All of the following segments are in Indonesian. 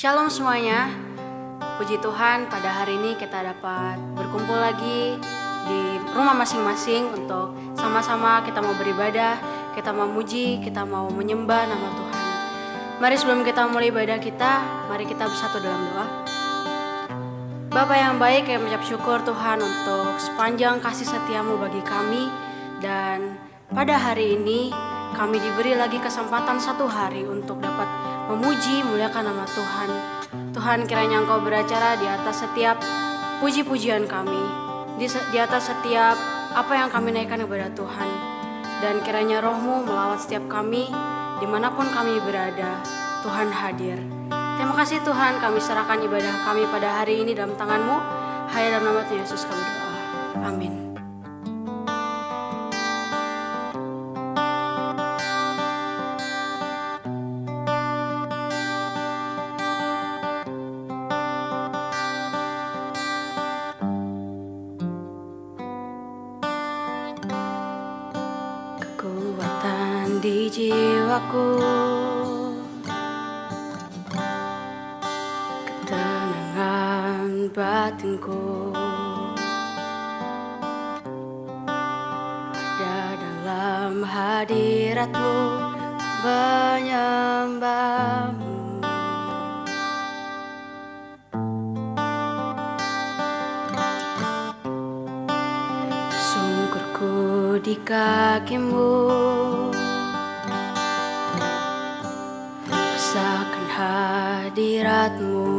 Shalom semuanya, puji Tuhan pada hari ini kita dapat berkumpul lagi di rumah masing-masing untuk sama-sama kita mau beribadah, kita mau memuji, kita mau menyembah nama Tuhan. Mari sebelum kita mulai ibadah kita, mari kita bersatu dalam doa. Bapa yang baik, kami mengucap syukur Tuhan untuk sepanjang kasih setiamu bagi kami. Dan pada hari ini kami diberi lagi kesempatan satu hari untuk dapat memuji, muliakan nama Tuhan. Tuhan, kiranya Engkau beracara di atas setiap puji-pujian kami, di atas setiap apa yang kami naikkan kepada Tuhan. Dan kiranya Roh-Mu melawat setiap kami, dimanapun kami berada, Tuhan hadir. Terima kasih Tuhan, kami serahkan ibadah kami pada hari ini dalam tangan-Mu. Hanya dalam nama Tuhan Yesus kami berdoa. Amin. Kekuatan di jiwaku, ketenangan batinku, ada dalam hadirat-Mu, menyembah-Mu. Tersungkurku di kaki-Mu, rasakan hadirat-Mu.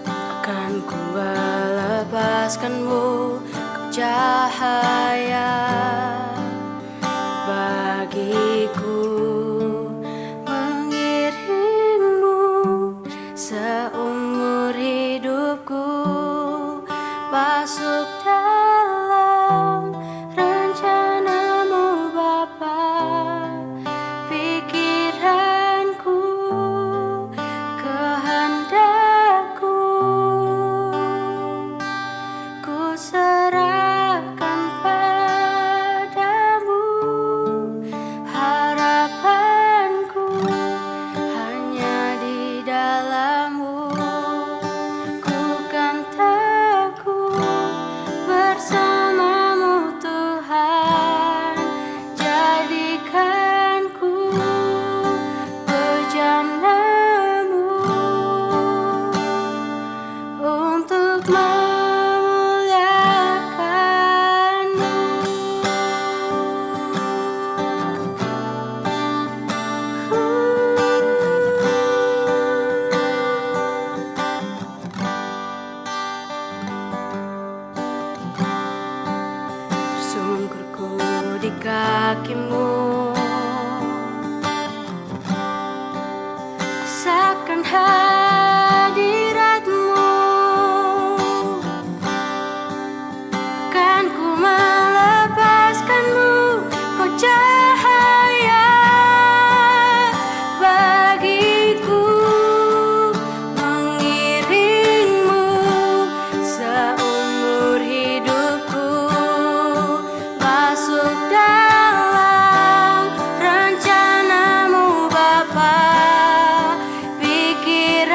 Takkan ku melepaskan-Mu, Kau cahaya bagiku. Mengiring-Mu seumur hidupku, masuk dalam rencana-Mu Bapa. Pikiranku, kehendak-Ku, ku serahkan padamu. Harapanku hanya di dalam-Mu. Ku kan teguh bersama-Mu Tuhan. Jadikanku bejana-Mu untuk memuliakan-Mu. Tersungkurku di kaki-Mu, rasakan hadirat-Mu. Kan ku melepaskan-Mu, Kau cahaya bagiku. Mengiring-Mu seumur hidupku, masuk dalam rencana-Mu Bapa. Pikir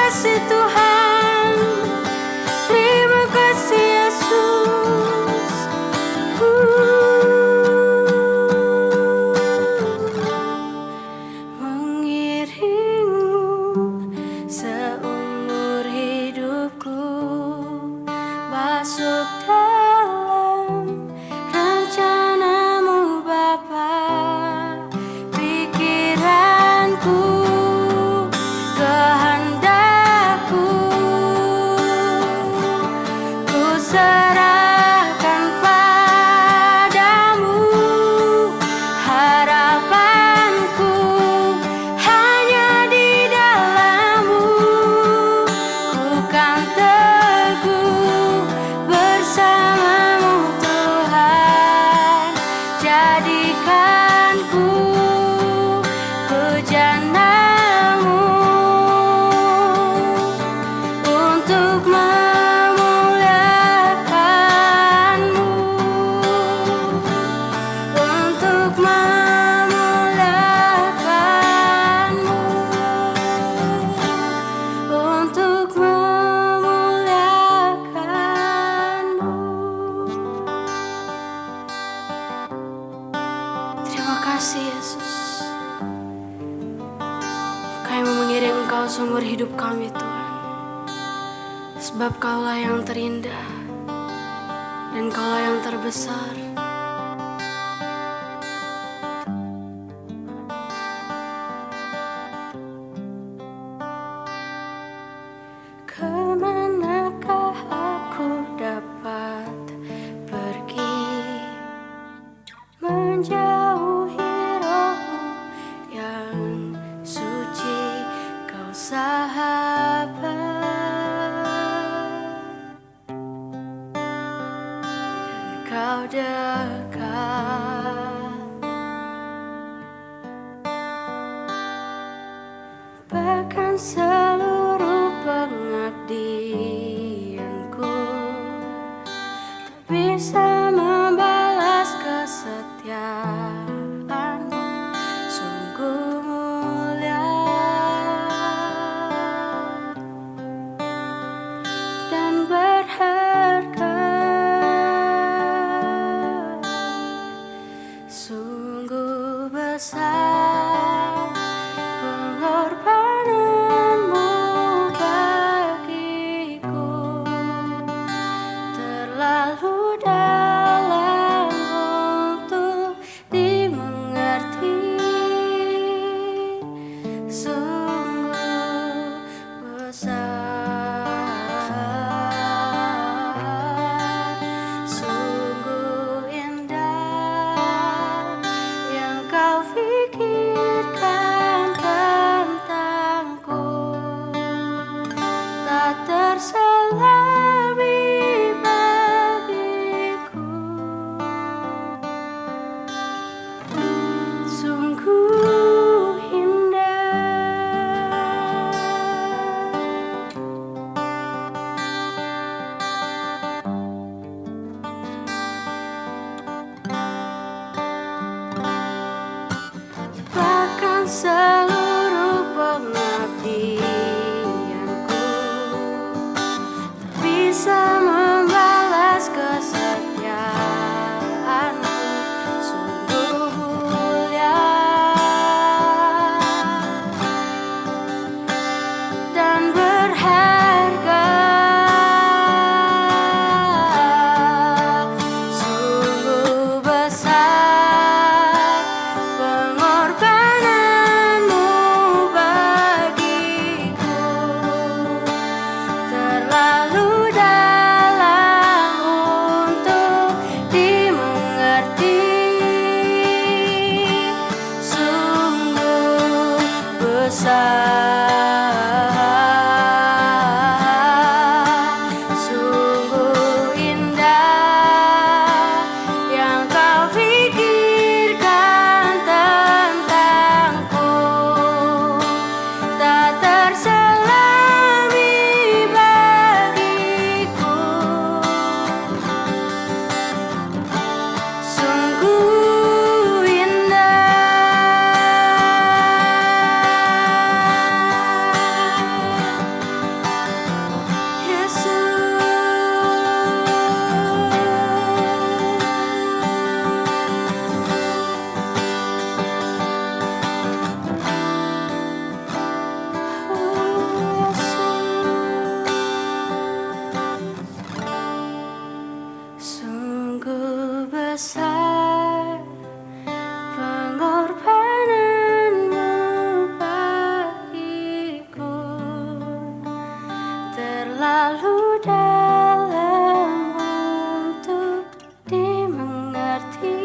kasih Tuhan, terima kasih Yesus. Mengiringmu seumur hidupku, masuk dalam rencanamu Bapa. Pikiranku, kehendakku, ku serahkan padamu. Harapanku hanya di dalam-Mu, ku kan teguh bersama-Mu Tuhan. Jadikanku bejana-Mu untuk memuliakan-Mu, untuk memuliakan-Mu, untuk memuliakan-Mu. Terima kasih Yesus, kami mau mengiring Engkau seumur hidup kami Tuhan, sebab Kaulah yang terindah dan Kaulah yang terbesar. Kemanakah aku dapat pergi, menjauhi Roh-Mu yang suci, Kau sahabat, dan Kau dekat. Bahkan seluruh pengabdianku tak bisa membalas kesetiaan-Mu, sungguh mulia dan berharga, sungguh besar pengorbanan-Mu bagiku, terlalu dalam untuk dimengerti, sungguh besar, sungguh indah yang Kau pikirkan tentangku, tak terselami bagiku, sungguh indah. Bahkan seluruh pengabdianku tak bisa membalas kesetiaan-Mu, sungguh mulia dan berharga, sungguh besar pengorbanan-Mu bagiku, terlalu dalam terlalu dalam untuk dimengerti,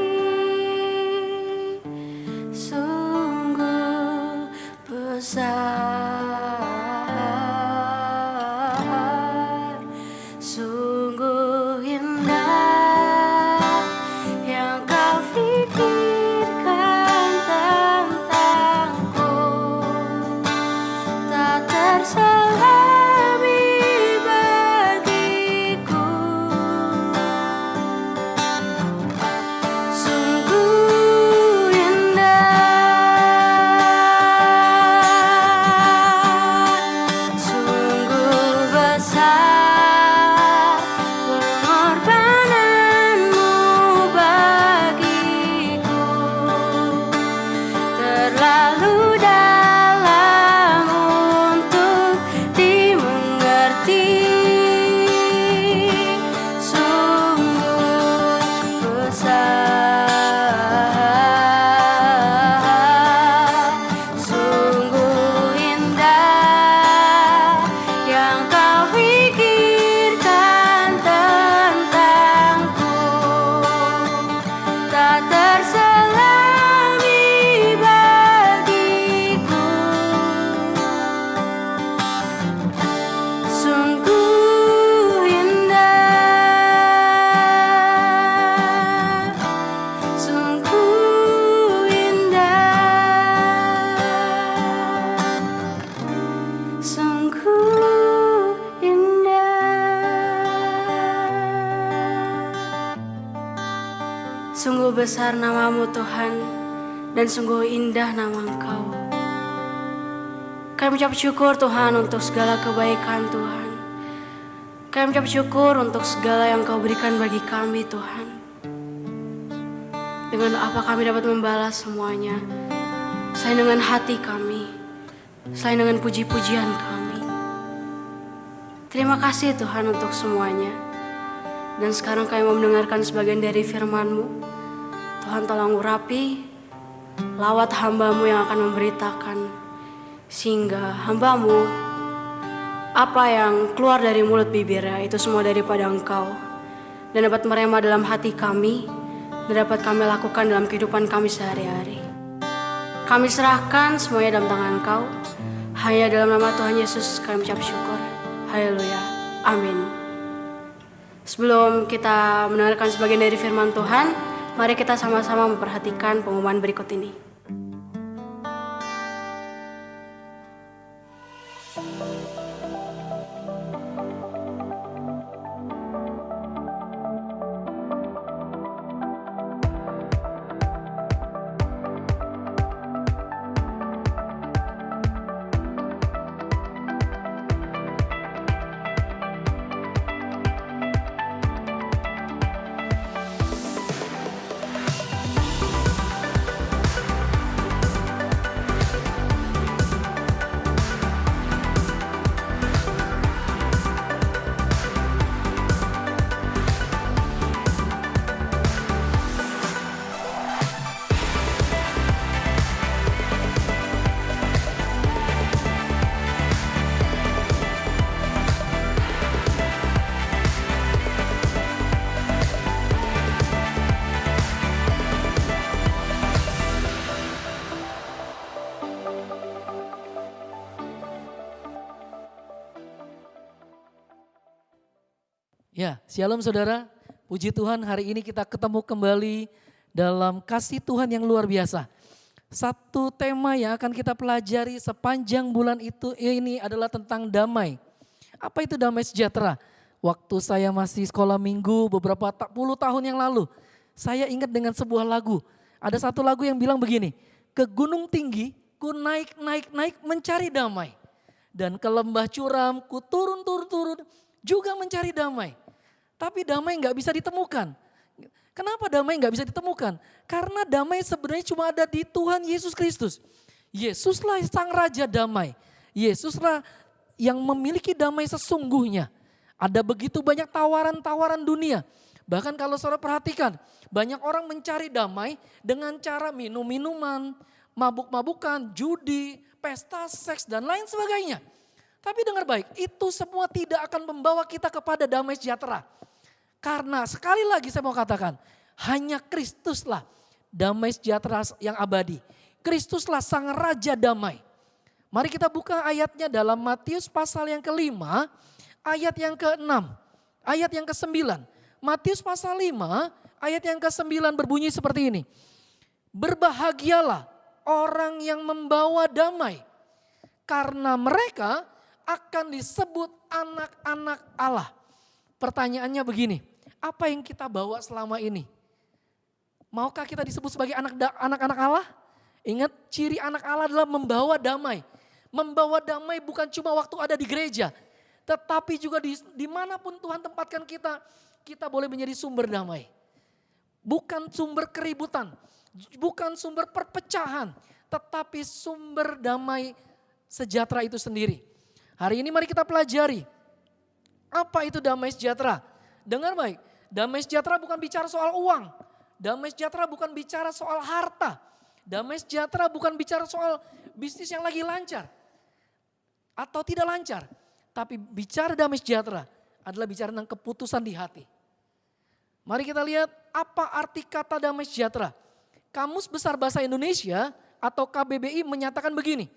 sungguh besar, sungguh indah yang kau pikirkan tentangku, tak terselami bagiku. Sungguh indah, sungguh besar pengorbananmu bagiku, terlalu dalam untuk dimengerti, sungguh besar, sungguh indah yang kau pikirkan tentangku, tak terselami bagiku. Sungguh indah, sungguh indah, sungguh indah. Sungguh besar namamu Tuhan, dan sungguh indah nama Engkau. Kami mengucap syukur Tuhan untuk segala kebaikan Tuhan. Kami mengucap syukur untuk segala yang Kau berikan bagi kami Tuhan. Dengan apa kami dapat membalas semuanya, selain dengan hati kami, selain dengan puji-pujian kami. Terima kasih Tuhan untuk semuanya. Dan sekarang kami mau mendengarkan sebagian dari firman-Mu. Tuhan tolong urapi lawat hamba-Mu yang akan memberitakan, sehingga hamba-Mu apa yang keluar dari mulut bibirnya itu semua daripada Engkau, dan dapat merema dalam hati kami, dan dapat kami lakukan dalam kehidupan kami sehari-hari. Kami serahkan semuanya dalam tangan Engkau. Hanya dalam nama Tuhan Yesus kami ucap syukur. Haleluya. Amin. Sebelum kita mendengarkan sebagian dari firman Tuhan, mari kita sama-sama memperhatikan pengumuman berikut ini. Ya, shalom saudara. Puji Tuhan hari ini kita ketemu kembali dalam kasih Tuhan yang luar biasa. Satu tema yang akan kita pelajari sepanjang bulan ini adalah tentang damai. Apa itu damai sejahtera? Waktu saya masih sekolah minggu beberapa puluh tahun yang lalu, saya ingat dengan sebuah lagu. Ada satu lagu yang bilang begini, ke gunung tinggi ku naik mencari damai. Dan ke lembah curam ku turun juga mencari damai. Tapi damai nggak bisa ditemukan. Kenapa damai nggak bisa ditemukan? Karena damai sebenarnya cuma ada di Tuhan Yesus Kristus. Yesuslah sang Raja damai. Yesuslah yang memiliki damai sesungguhnya. Ada begitu banyak tawaran-tawaran dunia. Bahkan kalau saudara perhatikan, banyak orang mencari damai dengan cara minum-minuman, mabuk-mabukan, judi, pesta seks dan lain sebagainya. Tapi dengar baik, itu semua tidak akan membawa kita kepada damai sejahtera. Karena sekali lagi saya mau katakan, hanya Kristuslah damai sejahtera yang abadi. Kristuslah sang Raja damai. Mari kita buka ayatnya dalam Matius pasal yang kelima, ayat yang ke-6, ayat yang ke-9. Matius pasal 5, ayat yang ke-9 berbunyi seperti ini. Berbahagialah orang yang membawa damai, karena mereka akan disebut anak-anak Allah. Pertanyaannya begini, apa yang kita bawa selama ini? Maukah kita disebut sebagai anak-anak Allah? Ingat, ciri anak Allah adalah membawa damai. Membawa damai bukan cuma waktu ada di gereja, tetapi juga dimanapun Tuhan tempatkan kita, kita boleh menjadi sumber damai. Bukan sumber keributan, bukan sumber perpecahan, tetapi sumber damai sejahtera itu sendiri. Hari ini mari kita pelajari, apa itu damai sejahtera? Dengar baik, damai sejahtera bukan bicara soal uang, damai sejahtera bukan bicara soal harta, damai sejahtera bukan bicara soal bisnis yang lagi lancar atau tidak lancar. Tapi bicara damai sejahtera adalah bicara tentang keputusan di hati. Mari kita lihat apa arti kata damai sejahtera. Kamus Besar Bahasa Indonesia atau KBBI menyatakan begini.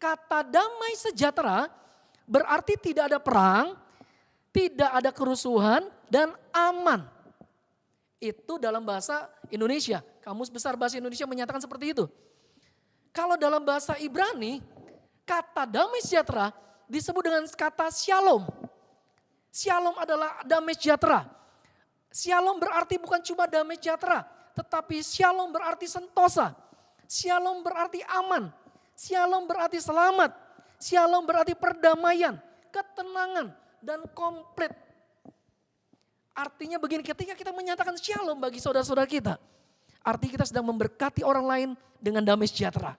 Kata damai sejahtera berarti tidak ada perang, tidak ada kerusuhan, dan aman. Itu dalam bahasa Indonesia. Kamus Besar Bahasa Indonesia menyatakan seperti itu. Kalau dalam bahasa Ibrani, kata damai sejahtera disebut dengan kata shalom. Shalom adalah damai sejahtera. Shalom berarti bukan cuma damai sejahtera, tetapi shalom berarti sentosa. Shalom berarti aman. Shalom berarti selamat. Shalom berarti perdamaian, ketenangan, dan komplit. Artinya begini, ketika kita menyatakan shalom bagi saudara-saudara kita, artinya kita sedang memberkati orang lain dengan damai sejahtera.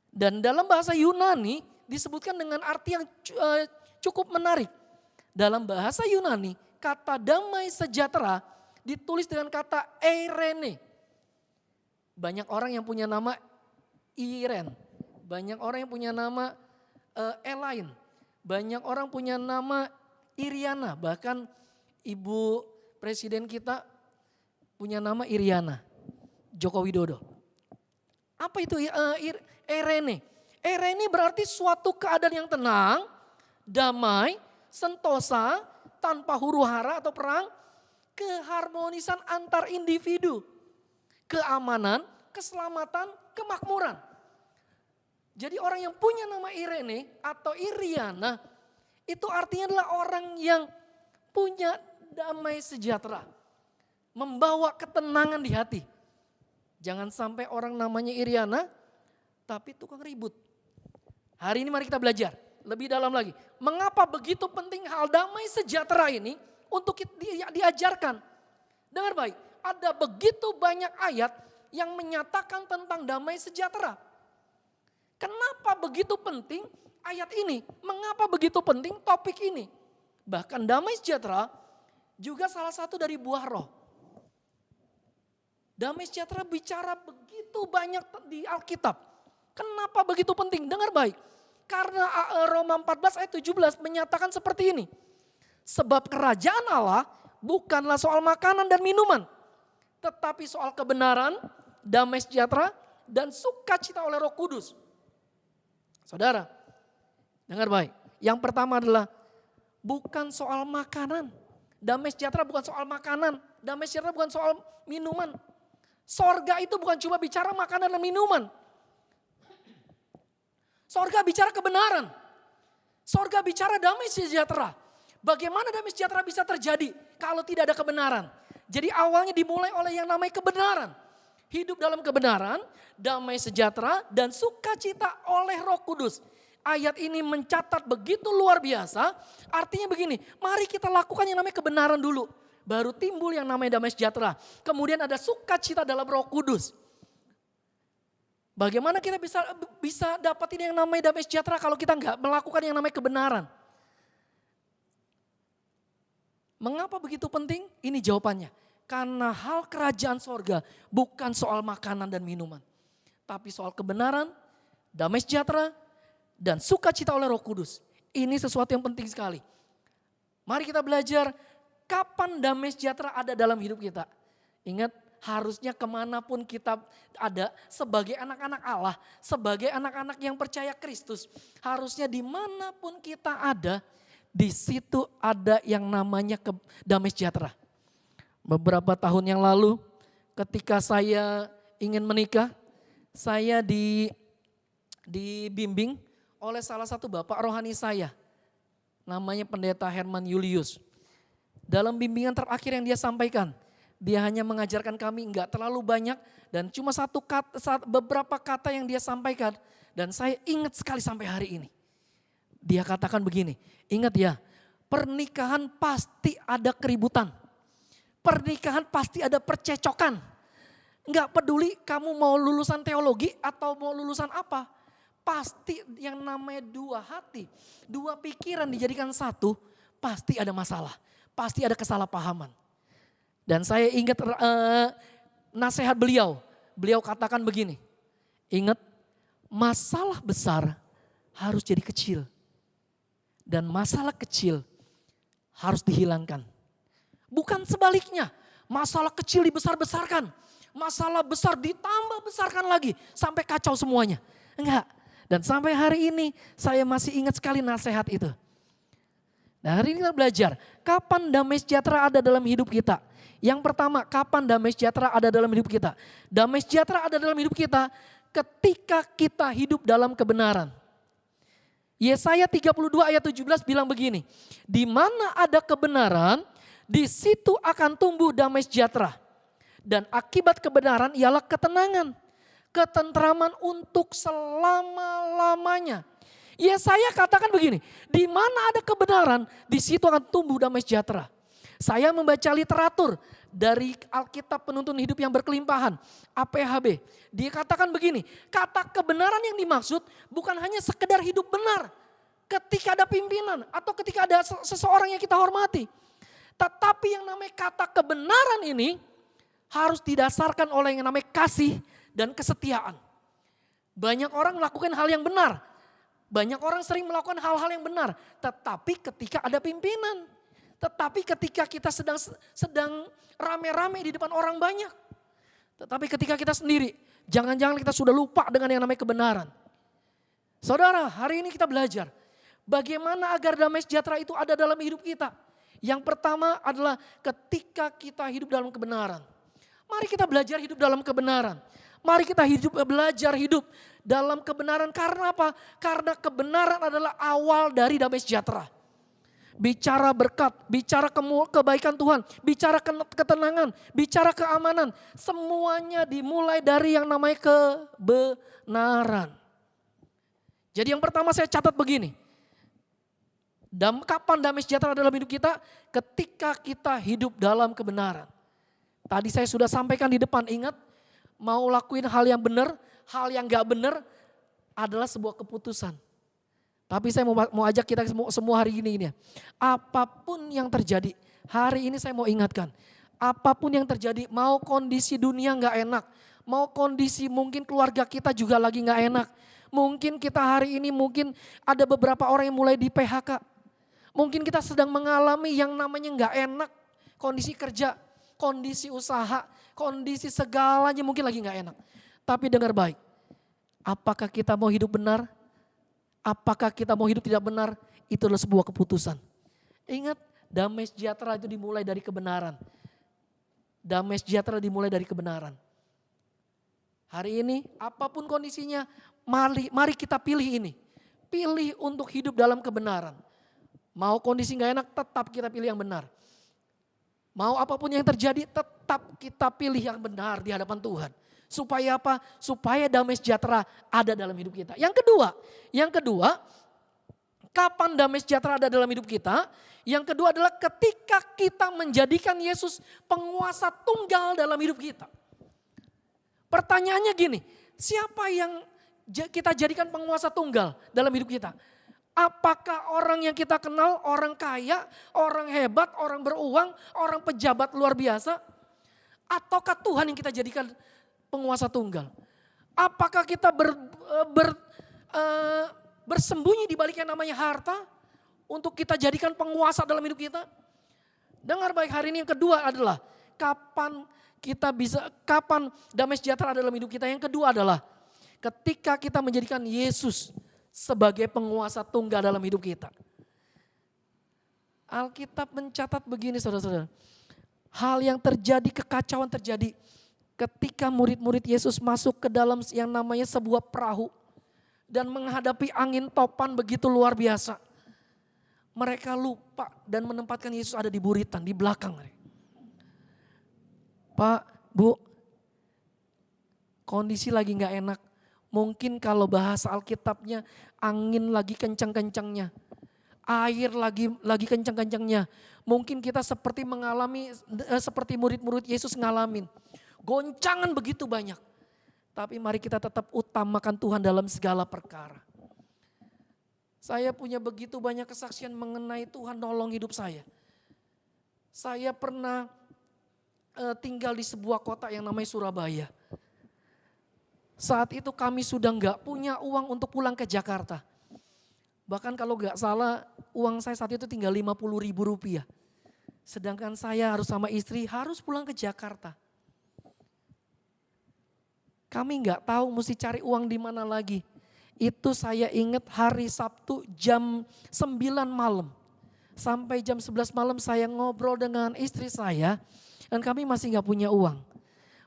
Dan dalam bahasa Yunani disebutkan dengan arti yang cukup menarik. Dalam bahasa Yunani, kata damai sejahtera ditulis dengan kata eirene. Banyak orang yang punya nama Iren, banyak orang yang punya nama Elaine, banyak orang punya nama Iriana, bahkan Ibu Presiden kita punya nama Iriana, Joko Widodo. Apa itu eirene? Eirene berarti suatu keadaan yang tenang, damai, sentosa, tanpa huru hara atau perang, keharmonisan antar individu, keamanan, keselamatan, kemakmuran. Jadi orang yang punya nama Irene atau Iriana itu artinya adalah orang yang punya damai sejahtera, membawa ketenangan di hati. Jangan sampai orang namanya Iriana tapi tukang ribut. Hari ini mari kita belajar lebih dalam lagi. Mengapa begitu penting hal damai sejahtera ini untuk diajarkan? Dengar baik, ada begitu banyak ayat yang menyatakan tentang damai sejahtera. Kenapa begitu penting ayat ini? Mengapa begitu penting topik ini? Bahkan damai sejahtera juga salah satu dari buah roh. Damai sejahtera bicara begitu banyak di Alkitab. Kenapa begitu penting? Dengar baik. Karena Roma 14 ayat 17 menyatakan seperti ini. Sebab kerajaan Allah bukanlah soal makanan dan minuman, tetapi soal kebenaran, damai sejahtera, dan sukacita oleh Roh Kudus. Saudara, dengar baik. Yang pertama adalah bukan soal makanan. Damai sejahtera bukan soal makanan. Damai sejahtera bukan soal minuman. Sorga itu bukan cuma bicara makanan dan minuman. Sorga bicara kebenaran. Sorga bicara damai sejahtera. Bagaimana damai sejahtera bisa terjadi kalau tidak ada kebenaran? Jadi awalnya dimulai oleh yang namanya kebenaran. Hidup dalam kebenaran, damai sejahtera, dan sukacita oleh Roh Kudus. Ayat ini mencatat begitu luar biasa. Artinya begini, mari kita lakukan yang namanya kebenaran dulu. Baru timbul yang namanya damai sejahtera. Kemudian ada sukacita dalam Roh Kudus. Bagaimana kita bisa dapatin yang namanya damai sejahtera kalau kita nggak melakukan yang namanya kebenaran? Mengapa begitu penting? Ini jawabannya. Karena hal kerajaan sorga bukan soal makanan dan minuman. Tapi soal kebenaran, damai sejahtera, dan sukacita oleh Roh Kudus. Ini sesuatu yang penting sekali. Mari kita belajar kapan damai sejahtera ada dalam hidup kita. Ingat, harusnya kemanapun kita ada sebagai anak-anak Allah, sebagai anak-anak yang percaya Kristus. Harusnya dimanapun kita ada, di situ ada yang namanya damai sejahtera. Beberapa tahun yang lalu ketika saya ingin menikah, saya dibimbing oleh salah satu bapak rohani saya. Namanya Pendeta Herman Julius. Dalam bimbingan terakhir yang dia sampaikan, dia hanya mengajarkan kami enggak terlalu banyak dan cuma beberapa kata yang dia sampaikan dan saya ingat sekali sampai hari ini. Dia katakan begini, ingat ya, pernikahan pasti ada keributan. Pernikahan pasti ada percecokan. Enggak peduli kamu mau lulusan teologi atau mau lulusan apa. Pasti yang namanya dua hati, dua pikiran dijadikan satu, pasti ada masalah. Pasti ada kesalahpahaman. Dan saya ingat nasihat beliau. Beliau katakan begini, ingat masalah besar harus jadi kecil. Dan masalah kecil harus dihilangkan. Bukan sebaliknya, masalah kecil dibesar-besarkan. Masalah besar ditambah besarkan lagi sampai kacau semuanya. Enggak. Dan sampai hari ini saya masih ingat sekali nasihat itu. Nah, hari ini kita belajar kapan damai sejahtera ada dalam hidup kita. Yang pertama, kapan damai sejahtera ada dalam hidup kita? Damai sejahtera ada dalam hidup kita ketika kita hidup dalam kebenaran. Yesaya 32 ayat 17 bilang begini, di mana ada kebenaran, di situ akan tumbuh damai sejahtera. Dan akibat kebenaran ialah ketenangan. Ketentraman untuk selama-lamanya. Yesaya katakan begini, di mana ada kebenaran, di situ akan tumbuh damai sejahtera. Saya membaca literatur dari Alkitab Penuntun Hidup yang Berkelimpahan, APHB. Dia katakan begini, kata kebenaran yang dimaksud bukan hanya sekedar hidup benar ketika ada pimpinan atau ketika ada seseorang yang kita hormati. Tetapi yang namanya kata kebenaran ini harus didasarkan oleh yang namanya kasih dan kesetiaan. Banyak orang melakukan hal yang benar. Banyak orang sering melakukan hal-hal yang benar. Tetapi ketika ada pimpinan. Tetapi ketika kita sedang rame-rame di depan orang banyak. Tetapi ketika kita sendiri, jangan-jangan kita sudah lupa dengan yang namanya kebenaran. Saudara, hari ini kita belajar bagaimana agar damai sejahtera itu ada dalam hidup kita. Yang pertama adalah ketika kita hidup dalam kebenaran. Mari kita belajar hidup dalam kebenaran. Mari kita belajar hidup dalam kebenaran. Karena apa? Karena kebenaran adalah awal dari damai sejahtera. Bicara berkat, bicara kebaikan Tuhan, bicara ketenangan, bicara keamanan. Semuanya dimulai dari yang namanya kebenaran. Jadi yang pertama saya catat begini. Kapan damai sejahtera dalam hidup kita? Ketika kita hidup dalam kebenaran. Tadi saya sudah sampaikan di depan, ingat. Mau lakuin hal yang benar, hal yang gak benar adalah sebuah keputusan. Tapi saya mau ajak kita semua hari ini. Apapun yang terjadi, hari ini saya mau ingatkan. Apapun yang terjadi, mau kondisi dunia gak enak. Mau kondisi mungkin keluarga kita juga lagi gak enak. Mungkin kita hari ini mungkin ada beberapa orang yang mulai di PHK. Mungkin kita sedang mengalami yang namanya gak enak. Kondisi kerja, kondisi usaha, kondisi segalanya mungkin lagi gak enak. Tapi dengar baik, apakah kita mau hidup benar? Apakah kita mau hidup tidak benar? Itu adalah sebuah keputusan. Ingat, damai sejahtera itu dimulai dari kebenaran. Damai sejahtera dimulai dari kebenaran. Hari ini apapun kondisinya, mari kita pilih ini. Pilih untuk hidup dalam kebenaran. Mau kondisi gak enak, tetap kita pilih yang benar. Mau apapun yang terjadi, tetap kita pilih yang benar di hadapan Tuhan. Supaya apa? Supaya damai sejahtera ada dalam hidup kita. Yang kedua, kapan damai sejahtera ada dalam hidup kita? Yang kedua adalah ketika kita menjadikan Yesus penguasa tunggal dalam hidup kita. Pertanyaannya gini, siapa yang kita jadikan penguasa tunggal dalam hidup kita? Apakah orang yang kita kenal, orang kaya, orang hebat, orang beruang, orang pejabat luar biasa? Ataukah Tuhan yang kita jadikan penguasa tunggal? Apakah kita bersembunyi di balik yang namanya harta? untuk kita jadikan penguasa dalam hidup kita? Dengar baik, hari ini yang kedua adalah kapan damai sejahtera dalam hidup kita. Yang kedua adalah ketika kita menjadikan Yesus sebagai penguasa tunggal dalam hidup kita. Alkitab mencatat begini saudara-saudara. Hal yang terjadi, kekacauan terjadi ketika murid-murid Yesus masuk ke dalam yang namanya sebuah perahu. Dan menghadapi angin topan begitu luar biasa. Mereka lupa dan menempatkan Yesus ada di buritan, di belakang. Pak, Bu, kondisi lagi gak enak. Mungkin kalau bahasa Alkitabnya angin lagi kencang-kencangnya. Air lagi kencang-kencangnya. Mungkin kita seperti mengalami, seperti murid-murid Yesus ngalamin. Goncangan begitu banyak. Tapi mari kita tetap utamakan Tuhan dalam segala perkara. Saya punya begitu banyak kesaksian mengenai Tuhan nolong hidup saya. Saya pernah tinggal di sebuah kota yang namanya Surabaya. Saat itu kami sudah nggak punya uang untuk pulang ke Jakarta. Bahkan kalau nggak salah uang saya saat itu tinggal 50.000 rupiah. Sedangkan saya harus sama istri harus pulang ke Jakarta. Kami nggak tahu mesti cari uang di mana lagi. Itu saya ingat hari Sabtu jam 9 malam. Sampai jam 11 malam saya ngobrol dengan istri saya. Dan kami masih nggak punya uang.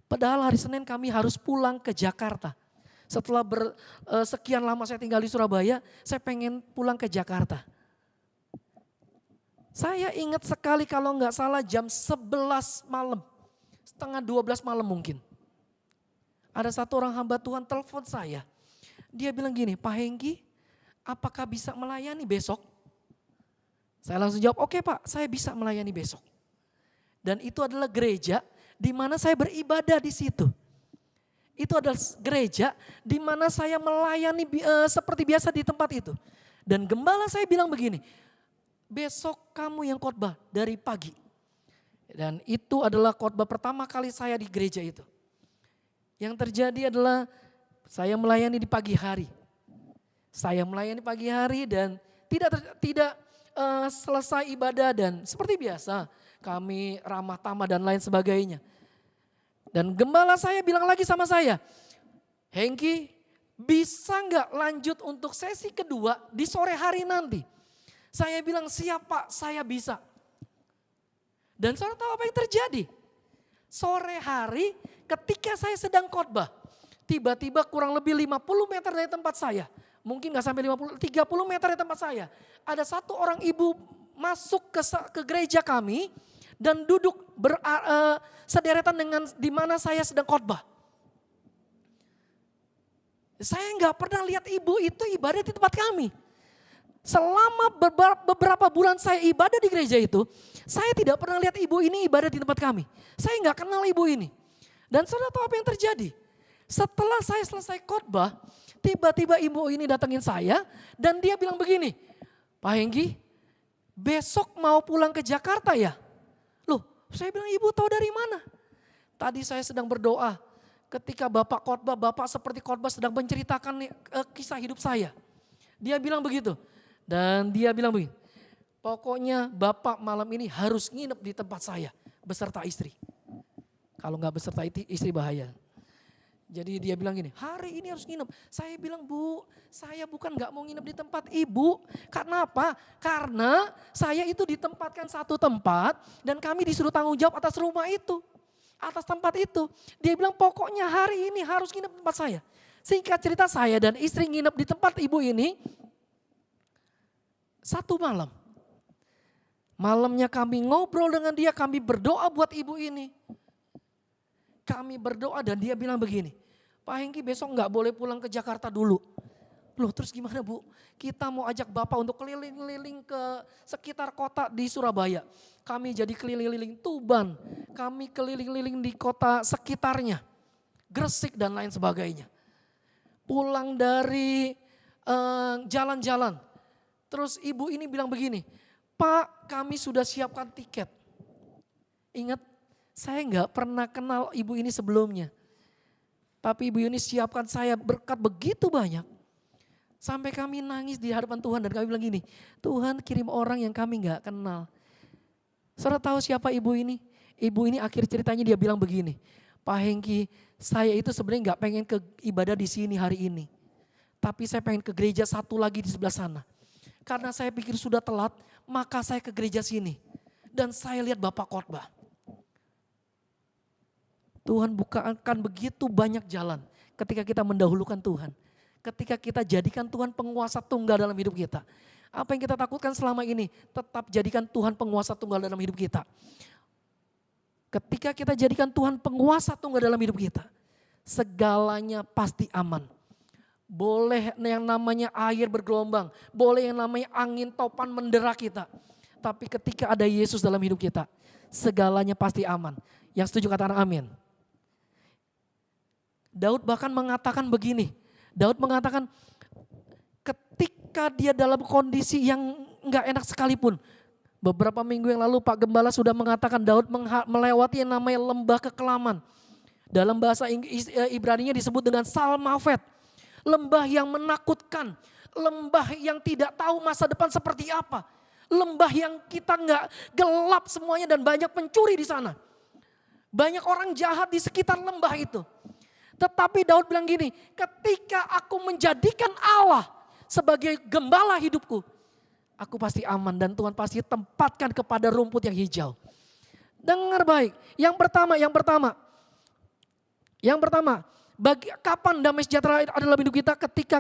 Padahal hari Senin kami harus pulang ke Jakarta. Setelah sekian lama saya tinggal di Surabaya, saya pengen pulang ke Jakarta. Saya ingat sekali kalau nggak salah jam 11 malam. Setengah 12 malam mungkin. Ada satu orang hamba Tuhan telepon saya. Dia bilang gini, Pak Hengki, apakah bisa melayani besok? Saya langsung jawab, oke Pak, saya bisa melayani besok. Dan itu adalah gereja di mana saya beribadah di situ. Itu adalah gereja di mana saya melayani seperti biasa di tempat itu. Dan gembala saya bilang begini, besok kamu yang khotbah dari pagi. Dan itu adalah khotbah pertama kali saya di gereja itu. Yang terjadi adalah saya melayani di pagi hari. Saya melayani pagi hari dan tidak selesai ibadah dan seperti biasa kami ramah tamah dan lain sebagainya. Dan gembala saya bilang lagi sama saya, Hengki bisa nggak lanjut untuk sesi kedua di sore hari nanti? Saya bilang siap Pak, saya bisa. Dan saudara tahu apa yang terjadi? Sore hari ketika saya sedang khotbah, tiba-tiba kurang lebih 50 meter dari tempat saya, mungkin gak sampai 30 meter dari tempat saya, ada satu orang ibu masuk ke gereja kami dan duduk sederetan dengan di mana saya sedang khotbah. Saya gak pernah lihat ibu itu ibadah di tempat kami. Selama beberapa bulan saya ibadah di gereja itu, saya tidak pernah lihat ibu ini ibadah di tempat kami. Saya nggak kenal ibu ini. Dan saudara tahu apa yang terjadi? Setelah saya selesai khotbah, tiba-tiba ibu ini datengin saya dan dia bilang begini, Pak Hengki, besok mau pulang ke Jakarta ya? Loh, saya bilang ibu tahu dari mana? Tadi saya sedang berdoa, ketika Bapak khotbah, Bapak seperti khotbah sedang menceritakan kisah hidup saya. Dia bilang begitu. Dan dia bilang begini, pokoknya Bapak malam ini harus nginep di tempat saya beserta istri. Kalau nggak beserta istri bahaya. Jadi dia bilang gini, hari ini harus nginep. Saya bilang Bu, saya bukan nggak mau nginep di tempat ibu. Karena apa? Karena saya itu ditempatkan satu tempat dan kami disuruh tanggung jawab atas rumah itu. Atas tempat itu. Dia bilang pokoknya hari ini harus nginep di tempat saya. Singkat cerita saya dan istri nginep di tempat ibu ini. Satu malam. Malamnya kami ngobrol dengan dia, kami berdoa buat ibu ini. Kami berdoa dan dia bilang begini, Pak Hengki besok gak boleh pulang ke Jakarta dulu. Loh terus gimana Bu? Kita mau ajak Bapak untuk keliling-keliling ke sekitar kota di Surabaya. Kami jadi keliling-keliling Tuban, kami keliling-keliling di kota sekitarnya. Gresik dan lain sebagainya. Pulang dari jalan-jalan. Terus ibu ini bilang begini, Pak kami sudah siapkan tiket. Ingat saya nggak pernah kenal ibu ini sebelumnya. Tapi ibu ini siapkan saya berkat begitu banyak. Sampai kami nangis di hadapan Tuhan dan kami bilang gini, Tuhan kirim orang yang kami gak kenal. Saudara tahu siapa ibu ini? Ibu ini akhir ceritanya dia bilang begini, Pak Hengki, saya itu sebenarnya gak pengen ke ibadah di sini hari ini. Tapi saya pengen ke gereja satu lagi di sebelah sana. Karena saya pikir sudah telat, maka saya ke gereja sini. Dan saya lihat Bapak khotbah. Tuhan bukakan begitu banyak jalan ketika kita mendahulukan Tuhan. Ketika kita jadikan Tuhan penguasa tunggal dalam hidup kita. Apa yang kita takutkan selama ini, tetap jadikan Tuhan penguasa tunggal dalam hidup kita. Ketika kita jadikan Tuhan penguasa tunggal dalam hidup kita, segalanya pasti aman. Boleh yang namanya air bergelombang, boleh yang namanya angin topan mendera kita. Tapi ketika ada Yesus dalam hidup kita, segalanya pasti aman. Yang setuju katakan amin. Daud bahkan mengatakan begini, Daud mengatakan ketika dia dalam kondisi yang enggak enak sekalipun. Beberapa minggu yang lalu Pak Gembala sudah mengatakan Daud melewati yang namanya lembah kekelaman. Dalam bahasa Ibrani-nya disebut dengan Salmafet. Lembah yang menakutkan, lembah yang tidak tahu masa depan seperti apa. Lembah yang kita enggak gelap semuanya dan banyak pencuri di sana. Banyak orang jahat di sekitar lembah itu. Tetapi Daud bilang gini, ketika aku menjadikan Allah sebagai gembala hidupku, aku pasti aman dan Tuhan pasti tempatkan kepada rumput yang hijau. Dengar baik, yang pertama, kapan damai sejahtera ada dalam hidup kita ketika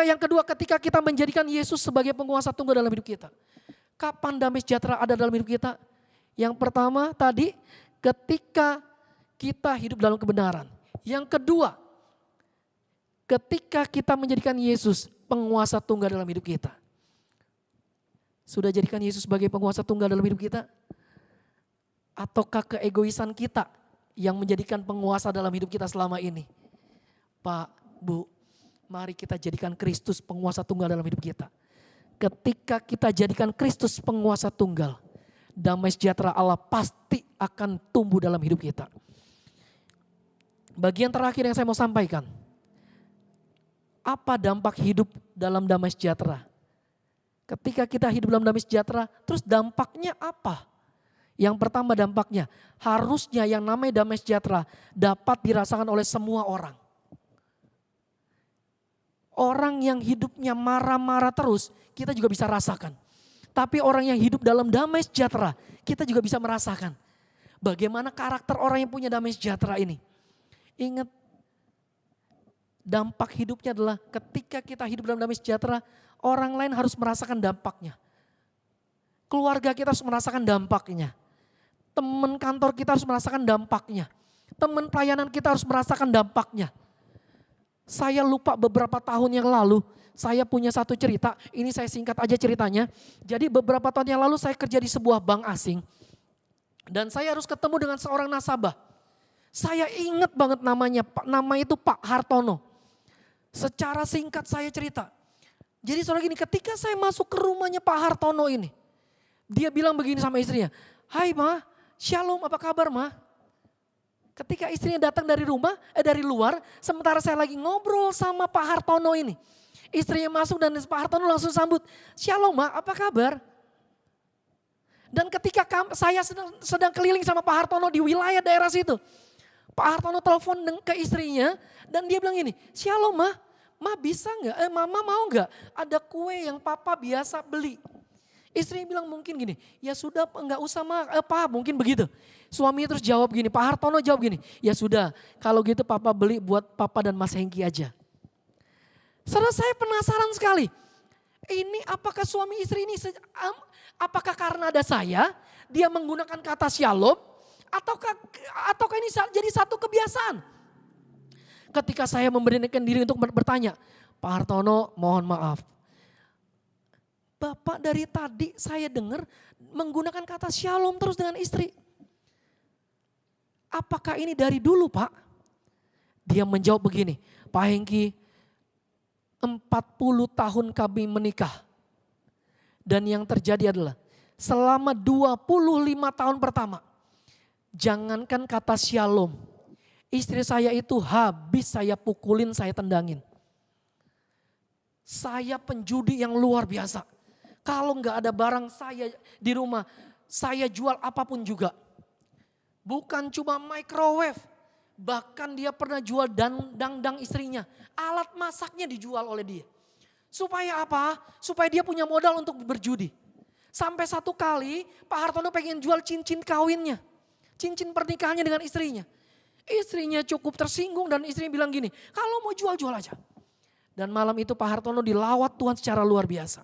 yang kedua, ketika kita menjadikan Yesus sebagai penguasa tunggal dalam hidup kita. Kapan damai sejahtera ada dalam hidup kita? Yang pertama tadi, ketika kita hidup dalam kebenaran. Yang kedua, ketika kita menjadikan Yesus penguasa tunggal dalam hidup kita. Sudah jadikan Yesus sebagai penguasa tunggal dalam hidup kita? Ataukah keegoisan kita yang menjadikan penguasa dalam hidup kita selama ini? Pak, Bu, mari kita jadikan Kristus penguasa tunggal dalam hidup kita. Ketika kita jadikan Kristus penguasa tunggal, damai sejahtera Allah pasti akan tumbuh dalam hidup kita. Bagian terakhir yang saya mau sampaikan. Apa dampak hidup dalam damai sejahtera? Ketika kita hidup dalam damai sejahtera, terus dampaknya apa? Yang pertama dampaknya, harusnya yang namanya damai sejahtera dapat dirasakan oleh semua orang. Orang yang hidupnya marah-marah terus, kita juga bisa rasakan. Tapi orang yang hidup dalam damai sejahtera, kita juga bisa merasakan. Bagaimana karakter orang yang punya damai sejahtera ini. Ingat, dampak hidupnya adalah ketika kita hidup dalam damai sejahtera, orang lain harus merasakan dampaknya. Keluarga kita harus merasakan dampaknya. Teman kantor kita harus merasakan dampaknya. Teman pelayanan kita harus merasakan dampaknya. Saya lupa beberapa tahun yang lalu, saya punya satu cerita, ini saya singkat aja ceritanya. Jadi beberapa tahun yang lalu saya kerja di sebuah bank asing. Dan saya harus ketemu dengan seorang nasabah. Saya ingat banget namanya, nama itu Pak Hartono. Secara singkat saya cerita. Jadi saudara gini, ketika saya masuk ke rumahnya Pak Hartono ini. Dia bilang begini sama istrinya, "Hai Ma, shalom, apa kabar Ma?" Ketika istrinya datang dari luar, sementara saya lagi ngobrol sama Pak Hartono ini. Istrinya masuk dan Pak Hartono langsung sambut, "Shalom Ma, apa kabar?" Dan ketika saya sedang keliling sama Pak Hartono di wilayah daerah situ. Pak Hartono telepon ke istrinya dan dia bilang gini, "Shalom Ma, Ma bisa gak, Mama mau gak ada kue yang Papa biasa beli?" Istrinya bilang mungkin gini, "Ya sudah enggak usah Ma, Pak," mungkin begitu. Suaminya terus jawab gini, Pak Hartono jawab gini, "Ya sudah kalau gitu Papa beli buat Papa dan Mas Hengki aja." Saudara, saya penasaran sekali. Ini apakah suami istri ini, apakah karena ada saya, dia menggunakan kata shalom, ataukah ini jadi satu kebiasaan? Ketika saya memberanikan diri untuk bertanya, "Pak Hartono mohon maaf. Bapak dari tadi saya dengar menggunakan kata shalom terus dengan istri. Apakah ini dari dulu Pak?" Dia menjawab begini, "Pak Hengki, 40 tahun kami menikah. Dan yang terjadi adalah selama 25 tahun pertama, jangankan kata shalom, Istri saya itu habis saya pukulin, saya tendangin. Saya penjudi yang luar biasa. Kalau nggak ada barang saya di rumah, saya jual apapun juga. Bukan cuma microwave, bahkan dia pernah jual dangdang istrinya. Alat masaknya dijual oleh dia. Supaya apa? Supaya dia punya modal untuk berjudi. Sampai satu kali Pak Hartono pengen jual cincin kawinnya. Cincin pernikahannya dengan istrinya. Istrinya cukup tersinggung dan istrinya bilang gini, kalau mau jual-jual aja. Dan malam itu Pak Hartono dilawat Tuhan secara luar biasa.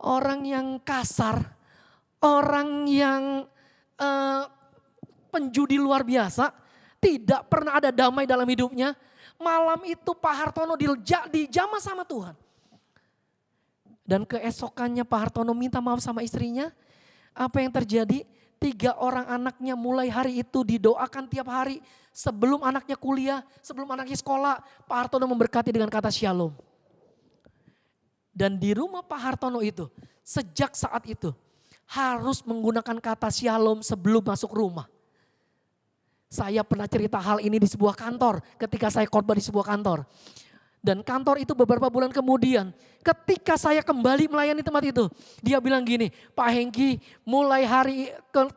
Orang yang kasar, orang yang penjudi luar biasa, tidak pernah ada damai dalam hidupnya. Malam itu Pak Hartono dijamah sama Tuhan. Dan keesokannya Pak Hartono minta maaf sama istrinya. Apa yang terjadi? 3 orang anaknya mulai hari itu didoakan tiap hari. Sebelum anaknya kuliah, sebelum anaknya sekolah, Pak Hartono memberkati dengan kata shalom. Dan di rumah Pak Hartono itu, sejak saat itu harus menggunakan kata shalom sebelum masuk rumah. Saya pernah cerita hal ini di sebuah kantor, ketika saya khotbah di sebuah kantor. Dan kantor itu beberapa bulan kemudian, ketika saya kembali melayani tempat itu, dia bilang gini, Pak Hengki, mulai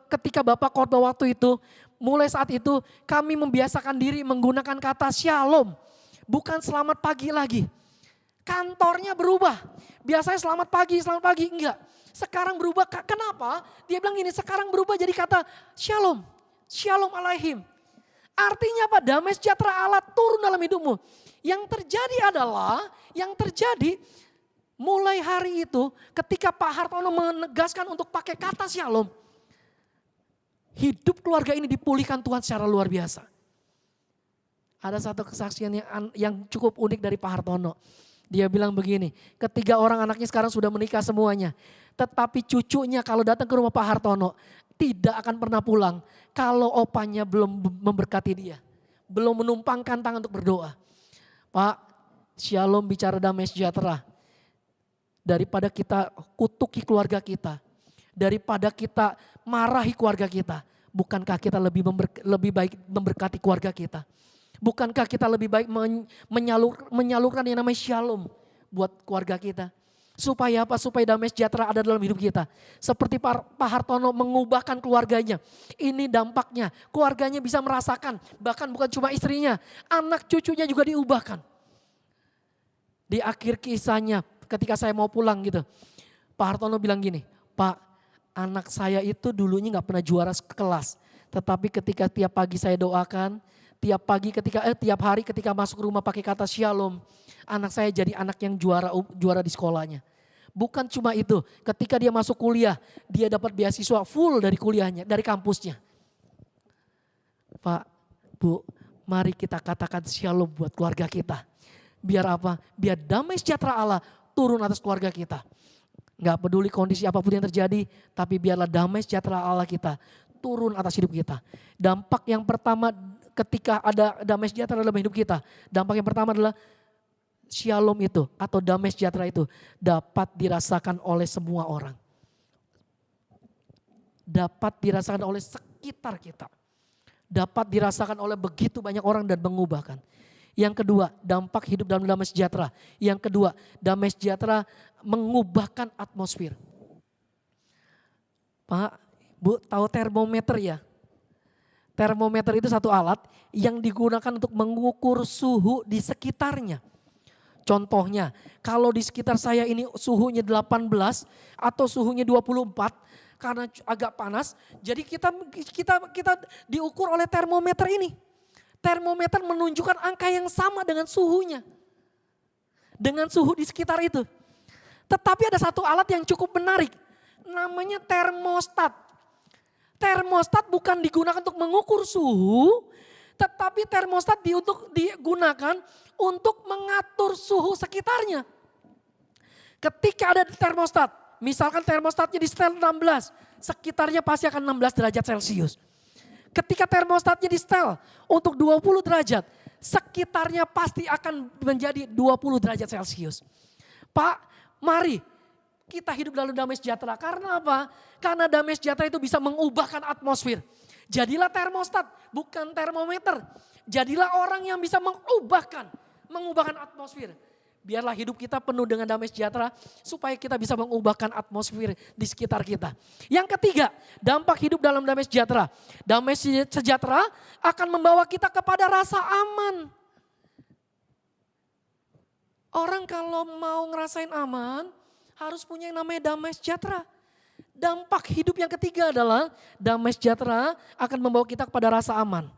ketika Bapak khotbah waktu itu, mulai saat itu kami membiasakan diri menggunakan kata shalom, bukan selamat pagi lagi. Kantornya berubah, biasanya selamat pagi, enggak. Sekarang berubah, kenapa? Dia bilang gini, sekarang berubah jadi kata shalom, shalom alaihim. Artinya apa? Damai sejahtera Allah turun dalam hidupmu. Yang terjadi mulai hari itu ketika Pak Hartono menegaskan untuk pakai kata shalom. Hidup keluarga ini dipulihkan Tuhan secara luar biasa. Ada satu kesaksian yang cukup unik dari Pak Hartono. Dia bilang begini, 3 orang anaknya sekarang sudah menikah semuanya. Tetapi cucunya kalau datang ke rumah Pak Hartono tidak akan pernah pulang kalau opanya belum memberkati dia. Belum menumpangkan tangan untuk berdoa. Pak, shalom bicara damai sejahtera. Daripada kita kutuki keluarga kita. Daripada kita marahi keluarga kita. Bukankah kita lebih baik memberkati keluarga kita? Bukankah kita lebih baik menyalurkan yang namanya shalom buat keluarga kita? Supaya apa? Supaya damai sejahtera ada dalam hidup kita. Seperti Pak Hartono mengubahkan keluarganya. Ini dampaknya. Keluarganya bisa merasakan. Bahkan bukan cuma istrinya. Anak cucunya juga diubahkan. Di akhir kisahnya ketika saya mau pulang gitu. Pak Hartono bilang gini. Pak, anak saya itu dulunya gak pernah juara kelas. Tetapi ketika tiap pagi saya doakan. Tiap hari ketika masuk rumah pakai kata shalom. Anak saya jadi anak yang juara di sekolahnya. Bukan cuma itu, ketika dia masuk kuliah, dia dapat beasiswa full dari kuliahnya, dari kampusnya. Pak, Bu, mari kita katakan shalom buat keluarga kita. Biar apa? Biar damai sejahtera Allah turun atas keluarga kita. Gak peduli kondisi apapun yang terjadi, tapi biarlah damai sejahtera Allah kita turun atas hidup kita. Dampak yang pertama ketika ada damai sejahtera dalam hidup kita, dampak yang pertama adalah shalom itu atau damai sejahtera itu dapat dirasakan oleh semua orang. Dapat dirasakan oleh sekitar kita. Dapat dirasakan oleh begitu banyak orang dan mengubahkan. Yang kedua, dampak hidup dalam damai sejahtera. Yang kedua, damai sejahtera mengubahkan atmosfer. Pak, Bu, tahu termometer ya? Termometer itu satu alat yang digunakan untuk mengukur suhu di sekitarnya. Contohnya, kalau di sekitar saya ini suhunya 18 atau suhunya 24 karena agak panas, jadi kita diukur oleh termometer ini. Termometer menunjukkan angka yang sama dengan suhunya. Dengan suhu di sekitar itu. Tetapi ada satu alat yang cukup menarik, namanya termostat. Termostat bukan digunakan untuk mengukur suhu, tetapi termostat digunakan untuk mengatur suhu sekitarnya. Ketika ada termostat, misalkan termostatnya di setel 16, sekitarnya pasti akan 16 derajat Celcius. Ketika termostatnya di setel untuk 20 derajat, sekitarnya pasti akan menjadi 20 derajat Celcius. Pak, mari kita hidup dalam damai sejahtera. Karena apa? Karena damai sejahtera itu bisa mengubahkan atmosfer. Jadilah termostat, bukan termometer. Jadilah orang yang bisa mengubahkan atmosfer. Biarlah hidup kita penuh dengan damai sejahtera supaya kita bisa mengubahkan atmosfer di sekitar kita. Yang ketiga, dampak hidup dalam damai sejahtera. Damai sejahtera akan membawa kita kepada rasa aman. Orang kalau mau ngerasain aman harus punya yang namanya damai sejahtera. Dampak hidup yang ketiga adalah damai sejahtera akan membawa kita kepada rasa aman.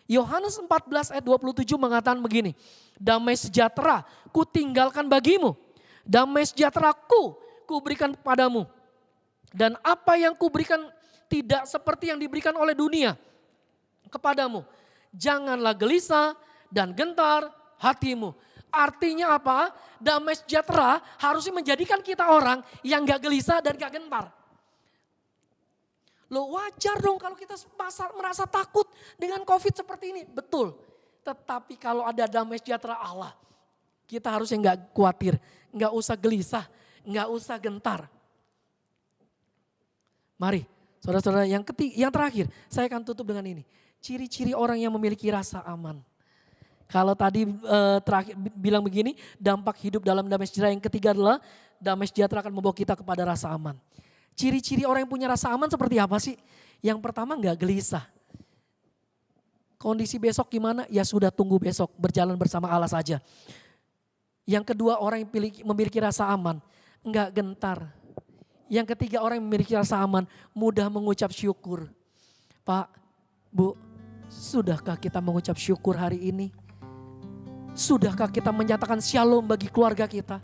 Yohanes 14 ayat 27 mengatakan begini, damai sejahtera ku tinggalkan bagimu, damai sejahtera ku berikan kepadamu. Dan apa yang ku berikan tidak seperti yang diberikan oleh dunia kepadamu. Janganlah gelisah dan gentar hatimu. Artinya apa? Damai sejahtera harusnya menjadikan kita orang yang gak gelisah dan gak gentar. Loh wajar dong kalau kita merasa takut dengan COVID seperti ini. Betul. Tetapi kalau ada damai sejahtera Allah, kita harusnya gak khawatir, gak usah gelisah, gak usah gentar. Mari saudara-saudara yang terakhir saya akan tutup dengan ini. Ciri-ciri orang yang memiliki rasa aman. Kalau tadi terakhir bilang begini, dampak hidup dalam damai sejahtera yang ketiga adalah damai sejahtera akan membawa kita kepada rasa aman. Ciri-ciri orang yang punya rasa aman seperti apa sih? Yang pertama gak gelisah. Kondisi besok gimana? Ya sudah tunggu besok, berjalan bersama Allah saja. Yang kedua orang yang memiliki rasa aman, gak gentar. Yang ketiga orang yang memiliki rasa aman, mudah mengucap syukur. Pak, Bu, sudahkah kita mengucap syukur hari ini? Sudahkah kita menyatakan shalom bagi keluarga kita?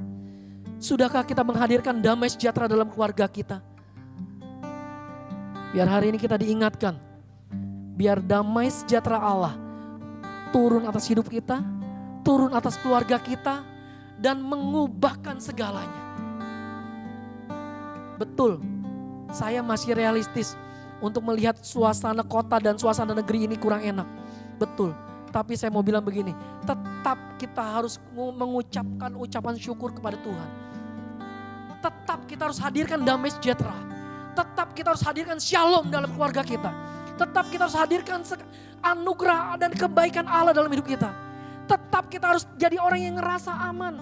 Sudahkah kita menghadirkan damai sejahtera dalam keluarga kita? Biar hari ini kita diingatkan, biar damai sejahtera Allah turun atas hidup kita, turun atas keluarga kita, dan mengubahkan segalanya. Betul, saya masih realistis untuk melihat suasana kota dan suasana negeri ini kurang enak. Betul, tapi saya mau bilang begini, tetap kita harus mengucapkan ucapan syukur kepada Tuhan. Tetap kita harus hadirkan damai sejahtera. Tetap kita harus hadirkan shalom dalam keluarga kita. Tetap kita harus hadirkan anugerah dan kebaikan Allah dalam hidup kita. Tetap kita harus jadi orang yang ngerasa aman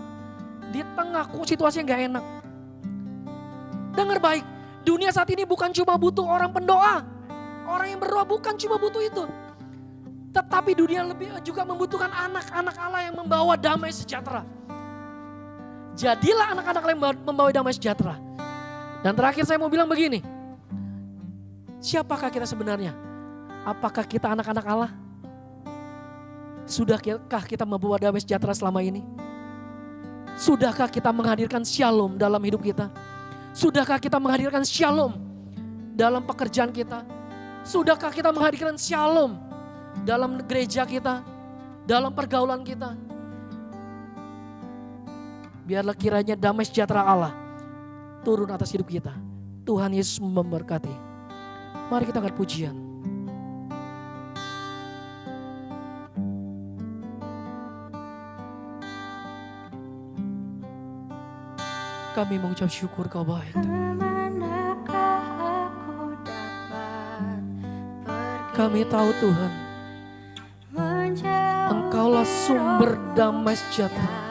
di tengah situasi yang gak enak. Dengar baik, dunia saat ini bukan cuma butuh orang pendoa. Orang yang berdoa bukan cuma butuh itu. Tetapi dunia juga membutuhkan anak-anak Allah yang membawa damai sejahtera. Jadilah anak-anak Allah yang membawa damai sejahtera. Dan terakhir saya mau bilang begini. Siapakah kita sebenarnya? Apakah kita anak-anak Allah? Sudahkah kita membawa damai sejahtera selama ini? Sudahkah kita menghadirkan shalom dalam hidup kita? Sudahkah kita menghadirkan shalom dalam pekerjaan kita? Sudahkah kita menghadirkan shalom dalam gereja kita? Dalam pergaulan kita? Biarlah kiranya damai sejahtera Allah turun atas hidup kita. Tuhan Yesus memberkati. Mari kita angkat pujian. Kami mengucap syukur Kau baik. Kami tahu Tuhan, Engkaulah sumber damai sejahtera.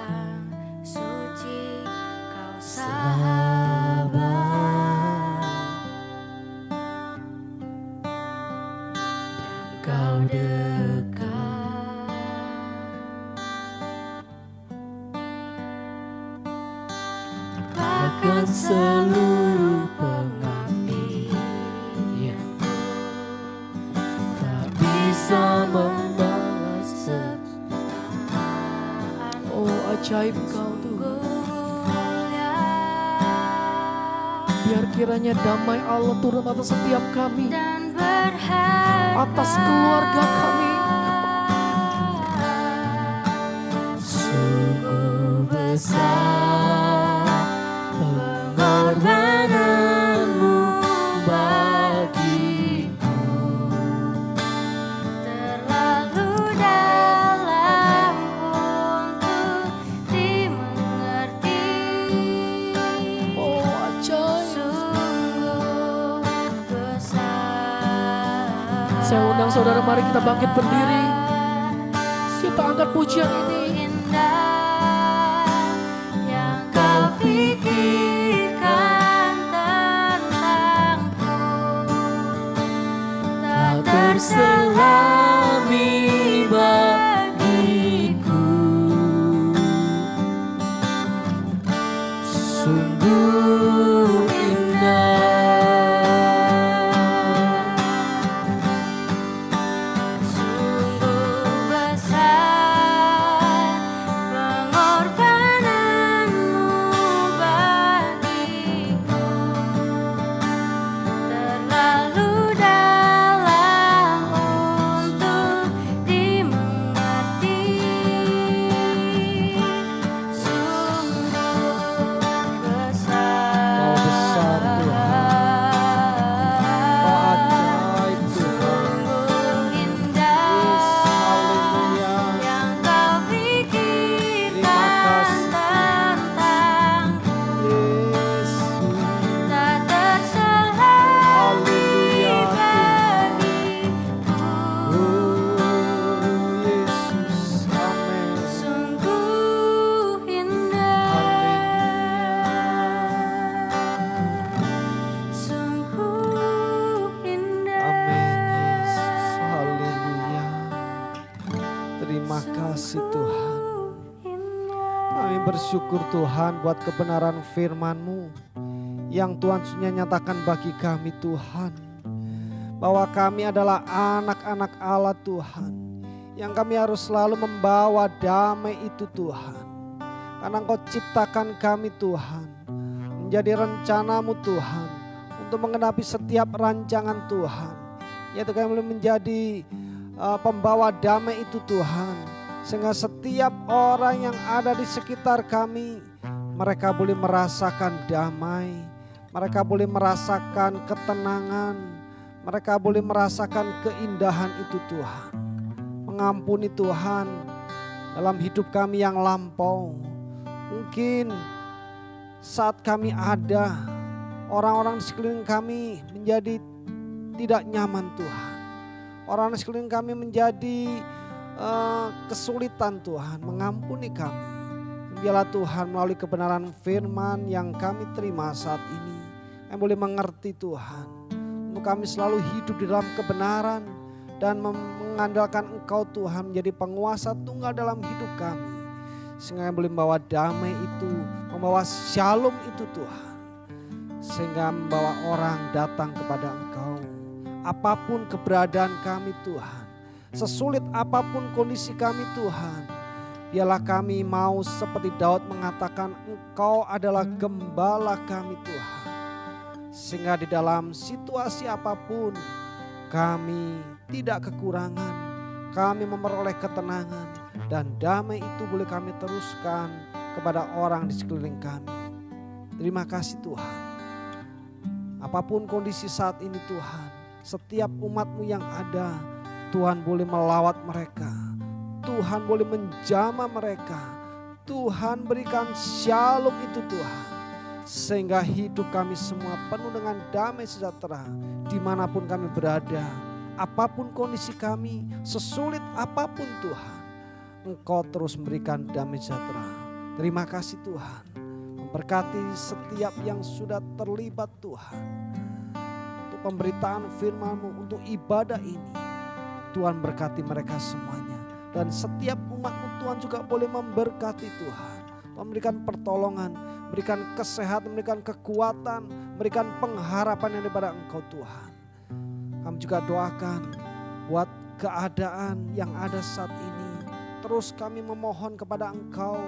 Seluruh pengabdianku tak bisa membalas Oh ajaib Kau Tuhan. Biar kiranya damai Allah turun atas setiap kami, atas keluarga kami. Sungguh besar pengorbananmu bagiku, terlalu dalam untuk dimengerti. Oh ajaib. Sungguh besar. Saya saudara, mari kita bangkit berdiri. Kita angkat pujian ini. Indah yang kau pikirkan tentangku, tak Terselami bagiku, sungguh indah. Sungguh besar pengorbananmu bagiku, terlalu dalam untuk dimengerti. Sungguh besar, Kau besar Tuhan. Kau ajaib Tuhan. sungguh indah Haleluya. yang kau pikirkan tentangku, Yesus. tak terselami bagiku. Oh Yesus. Amin. Sungguh indah, sungguh indah. Amin Yesus. Haleluya. Terima kasih Tuhan. Kami bersyukur Tuhan buat kebenaran firman-Mu yang Tuhan sudah nyatakan bagi kami Tuhan. Bahwa kami adalah anak-anak Allah Tuhan. Yang kami harus selalu membawa damai itu Tuhan. Karena Engkau ciptakan kami Tuhan. Menjadi rencana-Mu Tuhan. Untuk mengenapi setiap rancangan Tuhan. Yaitu kami boleh menjadi pembawa damai itu Tuhan. Sehingga setiap orang yang ada di sekitar kami, mereka boleh merasakan damai, mereka boleh merasakan ketenangan, mereka boleh merasakan keindahan itu Tuhan. Mengampuni Tuhan dalam hidup kami yang lampau. Mungkin saat kami ada, orang-orang di sekeliling kami menjadi tidak nyaman Tuhan. Orang di sekeliling kami menjadi kesulitan Tuhan, mengampuni kami. Biarlah Tuhan melalui kebenaran firman yang kami terima saat ini, kami boleh mengerti Tuhan. Untuk kami selalu hidup di dalam kebenaran dan mengandalkan Engkau Tuhan menjadi penguasa tunggal dalam hidup kami. Sehingga kami boleh membawa damai itu, membawa shalom itu Tuhan. Sehingga membawa orang datang kepada Engkau. Apapun keberadaan kami Tuhan. Sesulit apapun kondisi kami Tuhan, biarlah kami mau seperti Daud mengatakan Engkau adalah gembala kami Tuhan. Sehingga di dalam situasi apapun kami tidak kekurangan, kami memperoleh ketenangan dan damai itu boleh kami teruskan kepada orang di sekeliling kami. Terima kasih Tuhan. Apapun kondisi saat ini Tuhan, setiap umat-Mu yang ada, Tuhan boleh melawat mereka. Tuhan boleh menjamah mereka. Tuhan berikan shalom itu Tuhan. Sehingga hidup kami semua penuh dengan damai sejahtera. Dimanapun kami berada. Apapun kondisi kami. Sesulit apapun Tuhan. Engkau terus memberikan damai sejahtera. Terima kasih Tuhan. Memberkati setiap yang sudah terlibat Tuhan. Untuk pemberitaan firman-Mu, untuk ibadah ini. Tuhan berkati mereka semuanya. Dan setiap umat-Mu Tuhan juga boleh memberkati Tuhan. Memberikan pertolongan, memberikan kesehatan, memberikan kekuatan, memberikan pengharapan yang daripada Engkau Tuhan. Kami juga doakan buat keadaan yang ada saat ini. Terus kami memohon kepada Engkau,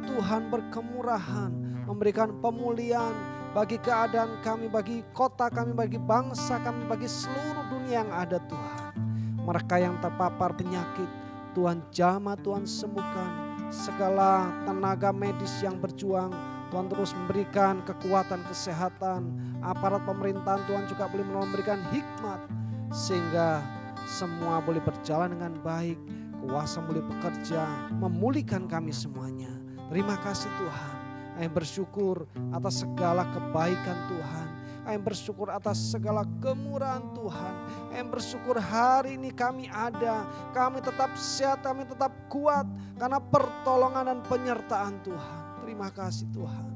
Tuhan berkemurahan, memberikan pemulihan bagi keadaan kami, bagi kota kami, bagi bangsa kami, bagi seluruh dunia yang ada Tuhan. Mereka yang terpapar penyakit, Tuhan jamah, Tuhan sembuhkan. Segala tenaga medis yang berjuang, Tuhan terus memberikan kekuatan kesehatan. Aparat pemerintahan Tuhan juga boleh memberikan hikmat. Sehingga semua boleh berjalan dengan baik. Kuasa boleh bekerja, memulihkan kami semuanya. Terima kasih Tuhan. Kami bersyukur atas segala kebaikan Tuhan. Kami bersyukur atas segala kemurahan Tuhan. Kami bersyukur hari ini kami ada. Kami tetap sehat, kami tetap kuat. Karena pertolongan dan penyertaan Tuhan. Terima kasih Tuhan.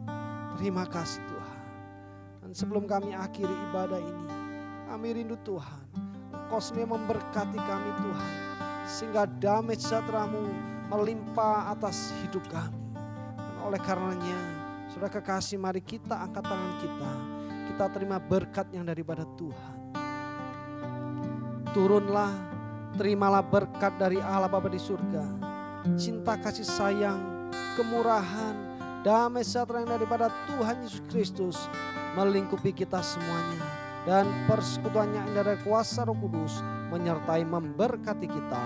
Terima kasih Tuhan. Dan sebelum kami akhiri ibadah ini, kami rindu Tuhan. Engkau sendiri memberkati kami Tuhan. Sehingga damai sejahtera-Mu melimpah atas hidup kami. Dan oleh karenanya, saudara kekasih, mari kita angkat tangan kita. Kita terima berkat yang daripada Tuhan. Turunlah, terimalah berkat dari Allah Bapa di surga. Cinta kasih sayang, kemurahan, damai sejahtera yang daripada Tuhan Yesus Kristus melingkupi kita semuanya. Dan persekutuannya yang dari kuasa Roh Kudus menyertai memberkati kita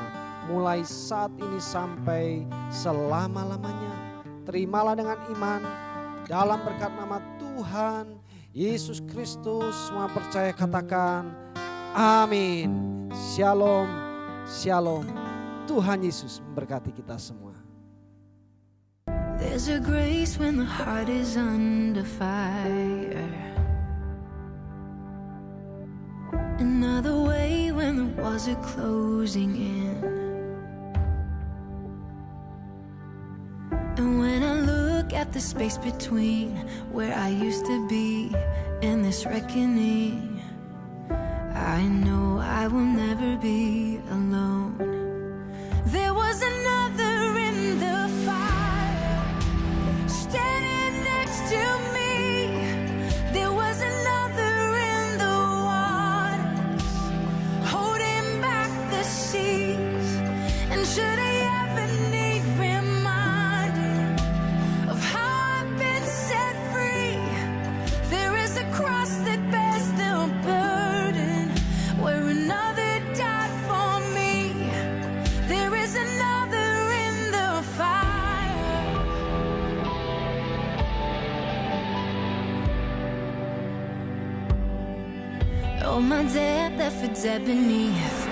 mulai saat ini sampai selama-lamanya. Terimalah dengan iman dalam berkat nama Tuhan Yesus Kristus. Semua percaya katakan amin. Shalom, shalom. Tuhan Yesus memberkati kita semua. There's a grace when the heart is under fire. Another way when the walls are closing in. And when I look at the space between where I used to be and this reckoning, I know I will never be alone. There was another in the fire, standing next to me. There was another in the waters, holding back the seas. And should I ever need reminding of how I've been set free, there is a cross that bears the burden, where another died for me. There is another in the fire. Oh, my debt left for debt beneath.